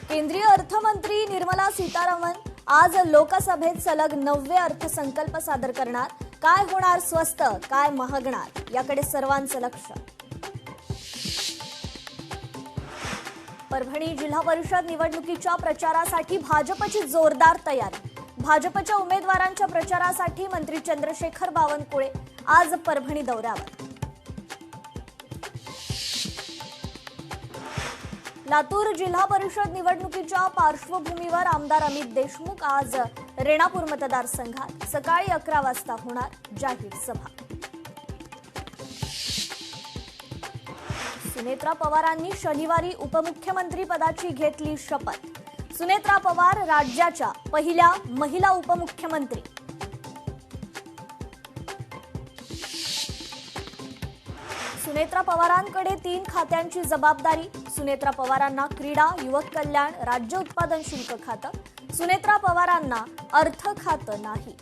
केंद्रीय अर्थमंत्री निर्मला सीतारामन आज लोकसभेत सलग 9वे अर्थसंकल्प सादर करणार। काय होणार स्वस्त, काय महागणार, याकडे सर्वांचं लक्ष। परभणी जिल्हा परिषद निवडणुकीच्या प्रचारासाठी भाजपची जोरदार तयारी। भाजपच्या उमेदवारांच्या प्रचारासाठी मंत्री चंद्रशेखर बावनकुळे आज परभणी दौऱ्यावर। लातूर जिल्हा परिषद निवडणुकीच्या पार्श्वभूमीवर आमदार अमित देशमुख आज रेणापूर मतदारसंघात सकाळी 11 वाजता होणार जाहीर सभा। सुनेत्रा पवारांनी शनिवारी उपमुख्यमंत्री पदाची घेतली शपथ। सुनेत्रा पवार राज्याच्या पहिल्या महिला उपमुख्यमंत्री। सुनेत्रा पवारांकडे 3 खात्यांची जबाबदारी। सुनेत्रा पवारांना क्रीडा, युवक कल्याण, राज्य उत्पादन शुल्क खातं। सुनेत्रा पवारांना अर्थ खातं नाही।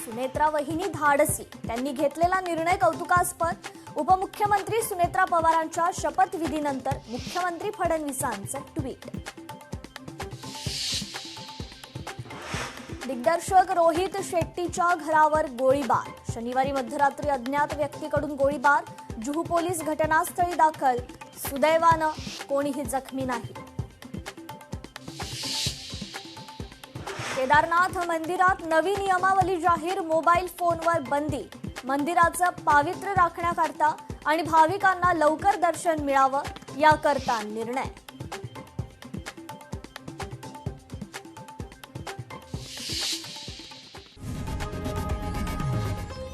सुनेत्रा वहिनी धाडसी, त्यांनी घेतलेला निर्णय कौतुकास्पद। उपमुख्यमंत्री सुनेत्रा पवारांच्या शपथविधीनंतर मुख्यमंत्री फडणवीसांचं ट्विट। दिग्दर्शक रोहित शेट्टीच्या घरावर गोळीबार। शनिवारी मध्यरात्री अज्ञात व्यक्तीकडून गोळीबार। जुहू पोलीस घटनास्थळी दाखल। सुदैवानं कोणीही जखमी नाही। केदारनाथ मंदिरात नवी नियमावली जाहीर। मोबाईल फोनवर बंदी। मंदिराचं पावित्र्य राखण्याकरता आणि भाविकांना लवकर दर्शन मिळावं याकरता निर्णय।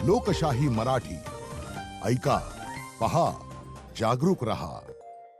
लोकशाही मराठी ऐका, पहा, जागरूक रहा।